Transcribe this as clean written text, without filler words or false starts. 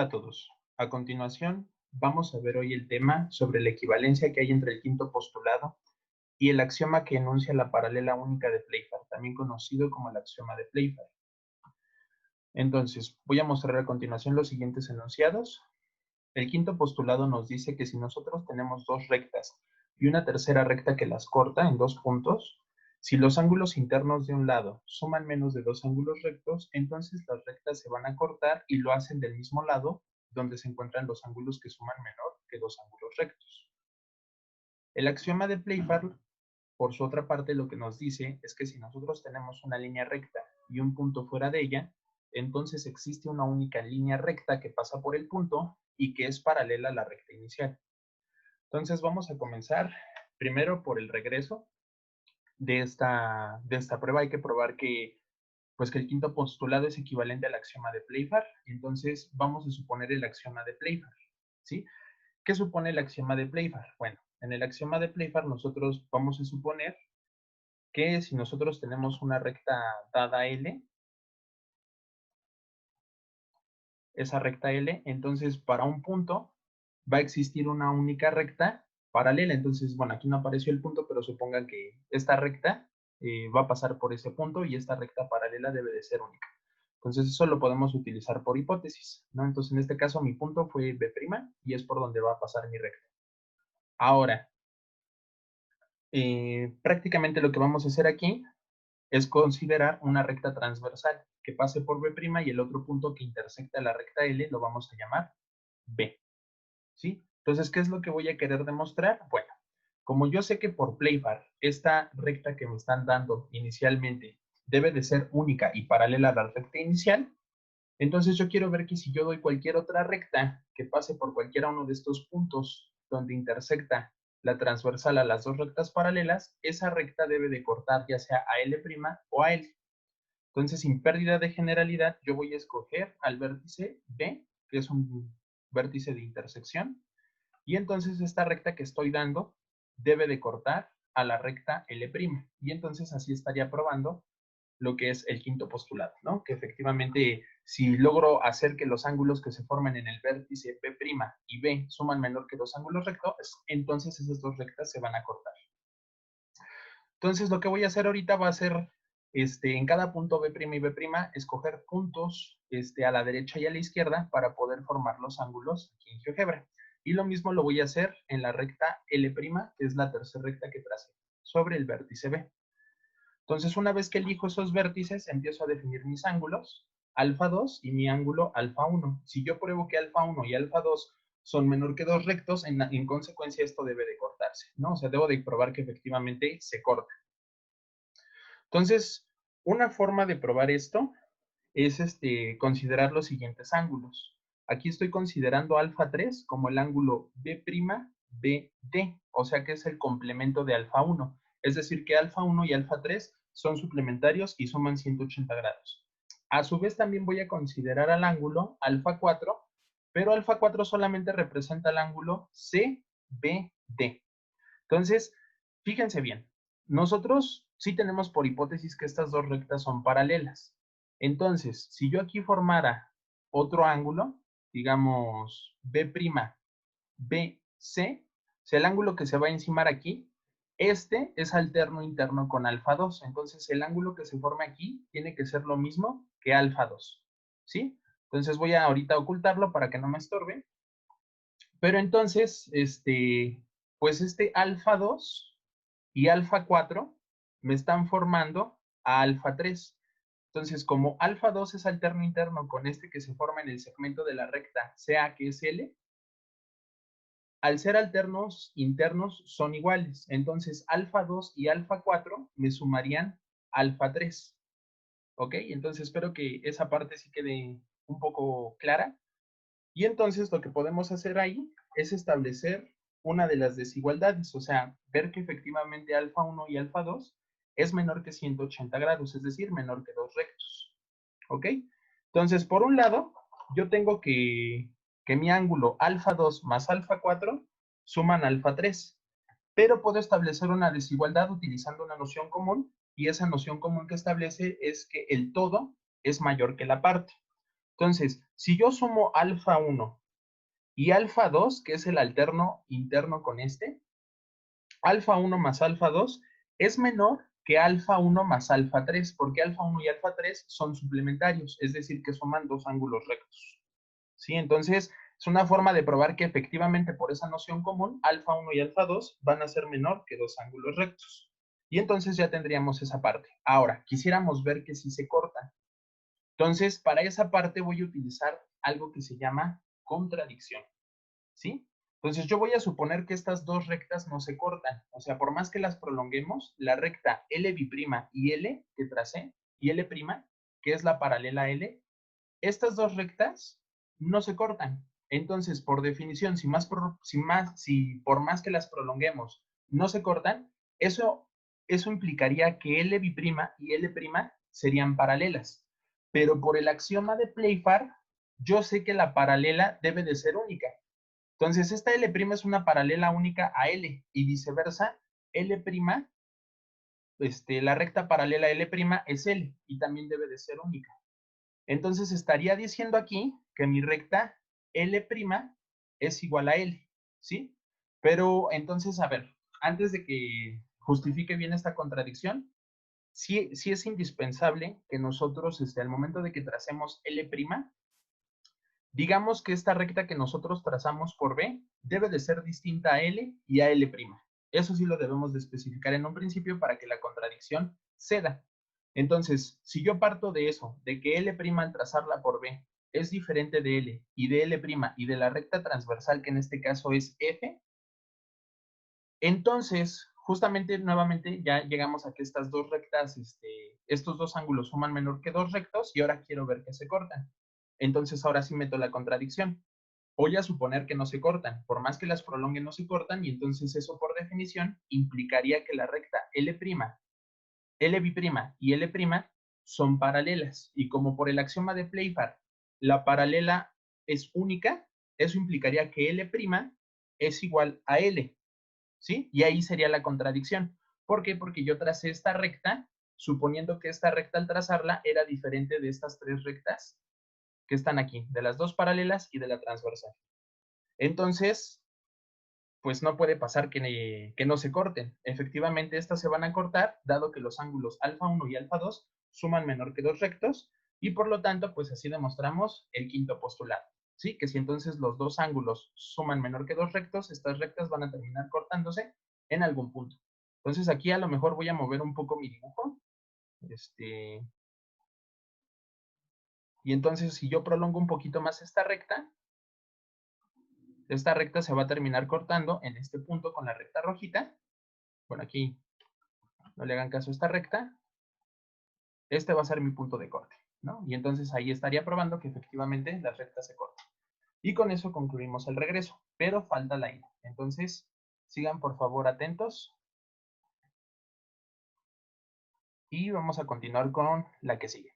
Hola a todos. A continuación, vamos a ver hoy el tema sobre la equivalencia que hay entre el quinto postulado y el axioma que enuncia la paralela única de Playfair, también conocido como el axioma de Playfair. Entonces, voy a mostrar a continuación los siguientes enunciados. El quinto postulado nos dice que si nosotros tenemos dos rectas y una tercera recta que las corta en dos puntos, si los ángulos internos de un lado suman menos de dos ángulos rectos, entonces las rectas se van a cortar y lo hacen del mismo lado donde se encuentran los ángulos que suman menor que dos ángulos rectos. El axioma de Playfair, por su otra parte, lo que nos dice es que si nosotros tenemos una línea recta y un punto fuera de ella, entonces existe una única línea recta que pasa por el punto y que es paralela a la recta inicial. Entonces vamos a comenzar primero por el regreso de esta prueba. Hay que probar que el quinto postulado es equivalente al axioma de Playfair. Entonces vamos a suponer el axioma de Playfair, ¿sí? ¿Qué supone el axioma de Playfair? Bueno, en el axioma de Playfair nosotros vamos a suponer que si nosotros tenemos una recta dada L, esa recta L, entonces para un punto va a existir una única recta paralela. Entonces, bueno, aquí no apareció el punto, pero supongan que esta recta va a pasar por ese punto y esta recta paralela debe de ser única. Entonces, eso lo podemos utilizar por hipótesis, ¿no? Entonces, en este caso, mi punto fue B' y es por donde va a pasar mi recta. Ahora, prácticamente lo que vamos a hacer aquí es considerar una recta transversal que pase por B' y el otro punto que intersecta la recta L lo vamos a llamar B, ¿sí? Entonces, ¿qué es lo que voy a querer demostrar? Bueno, como yo sé que por Playfair esta recta que me están dando inicialmente debe de ser única y paralela a la recta inicial, entonces yo quiero ver que si yo doy cualquier otra recta que pase por cualquiera uno de estos puntos donde intersecta la transversal a las dos rectas paralelas, esa recta debe de cortar ya sea a L' o a L. Entonces, sin pérdida de generalidad, yo voy a escoger al vértice B, que es un vértice de intersección, y entonces esta recta que estoy dando debe de cortar a la recta L', y entonces así estaría probando lo que es el quinto postulado, ¿no? Que efectivamente, si logro hacer que los ángulos que se formen en el vértice B' y B suman menor que dos ángulos rectos, entonces esas dos rectas se van a cortar. Entonces, lo que voy a hacer ahorita va a ser, en cada punto B' y B', escoger puntos a la derecha y a la izquierda para poder formar los ángulos aquí en GeoGebra. Y lo mismo lo voy a hacer en la recta L', que es la tercera recta que tracé sobre el vértice B. Entonces, una vez que elijo esos vértices, empiezo a definir mis ángulos, alfa 2 y mi ángulo alfa 1. Si yo pruebo que alfa 1 y alfa 2 son menor que dos rectos, en consecuencia esto debe de cortarse, ¿no? O sea, debo de probar que efectivamente se corta. Entonces, una forma de probar esto es considerar los siguientes ángulos. Aquí estoy considerando alfa 3 como el ángulo B'D, o sea que es el complemento de alfa 1. Es decir, que alfa 1 y alfa 3 son suplementarios y suman 180 grados. A su vez también voy a considerar al ángulo alfa 4, pero alfa 4 solamente representa el ángulo CBD. Entonces, fíjense bien, nosotros sí tenemos por hipótesis que estas dos rectas son paralelas. Entonces, si yo aquí formara otro ángulo, digamos B', BC, o sea, el ángulo que se va a encimar aquí, este es alterno interno con alfa 2. Entonces, el ángulo que se forme aquí tiene que ser lo mismo que alfa 2, ¿sí? Entonces, voy a ahorita ocultarlo para que no me estorbe. Pero entonces, pues alfa 2 y alfa 4 me están formando a alfa 3. Entonces, como alfa 2 es alterno interno con este que se forma en el segmento de la recta CA, que es L, al ser alternos internos son iguales. Entonces, alfa 2 y alfa 4 me sumarían alfa 3. ¿Ok? Entonces, espero que esa parte sí quede un poco clara. Y entonces lo que podemos hacer ahí es establecer una de las desigualdades, o sea, ver que efectivamente alfa 1 y alfa 2 es menor que 180 grados, es decir, menor que dos rectos. ¿Ok? Entonces, por un lado, yo tengo que mi ángulo alfa 2 más alfa 4 suman alfa 3, pero puedo establecer una desigualdad utilizando una noción común, y esa noción común que establece es que el todo es mayor que la parte. Entonces, Si yo sumo alfa 1 y alfa 2, que es el alterno interno con este, alfa 1 más alfa 2 es menor que alfa 1 más alfa 3, porque alfa 1 y alfa 3 son suplementarios, es decir, que suman dos ángulos rectos. ¿Sí? Entonces, es una forma de probar que efectivamente por esa noción común, alfa 1 y alfa 2 van a ser menor que dos ángulos rectos. Y entonces ya tendríamos esa parte. Ahora, quisiéramos ver que si se cortan. Entonces, para esa parte voy a utilizar algo que se llama contradicción. ¿Sí? Entonces yo voy a suponer que estas dos rectas no se cortan. O sea, por más que las prolonguemos, la recta L' y L que tracé, y L', que es la paralela a L, estas dos rectas no se cortan. Entonces, por definición, si por más que las prolonguemos no se cortan, eso implicaría que L' y L' serían paralelas. Pero por el axioma de Playfair, yo sé que la paralela debe de ser única. Entonces, esta L' es una paralela única a L y viceversa, L', la recta paralela a L' es L y también debe de ser única. Entonces, estaría diciendo aquí que mi recta L' es igual a L, ¿sí? Pero entonces, a ver, antes de que justifique bien esta contradicción, sí es indispensable que nosotros, al momento de que tracemos L', digamos que esta recta que nosotros trazamos por B debe de ser distinta a L y a L'. Eso sí lo debemos de especificar en un principio para que la contradicción ceda. Entonces, si yo parto de eso, de que L' al trazarla por B es diferente de L y de L' y de la recta transversal, que en este caso es F, entonces, justamente, nuevamente, ya llegamos a que estas dos rectas, estos dos ángulos suman menor que dos rectos y ahora quiero ver que se cortan. Entonces, ahora sí meto la contradicción. Voy a suponer que no se cortan. Por más que las prolongue, no se cortan y entonces eso, por definición, implicaría que la recta L', L' y L' son paralelas. Y como por el axioma de Playfair, la paralela es única, eso implicaría que L' es igual a L. ¿Sí? Y ahí sería la contradicción. ¿Por qué? Porque yo tracé esta recta, suponiendo que esta recta al trazarla era diferente de estas tres rectas que están aquí, de las dos paralelas y de la transversal. Entonces, pues no puede pasar que no se corten. Efectivamente, estas se van a cortar, dado que los ángulos alfa 1 y alfa 2 suman menor que dos rectos, y por lo tanto, pues así demostramos el quinto postulado. ¿Sí? Que si entonces los dos ángulos suman menor que dos rectos, estas rectas van a terminar cortándose en algún punto. Entonces aquí a lo mejor voy a mover un poco mi dibujo. Y entonces si yo prolongo un poquito más esta recta se va a terminar cortando en este punto con la recta rojita. Bueno, aquí no le hagan caso a esta recta. Este va a ser mi punto de corte, ¿no? Y entonces ahí estaría probando que efectivamente las rectas se cortan. Y con eso concluimos el regreso, pero falta la ida. Entonces, sigan por favor atentos. Y vamos a continuar con la que sigue.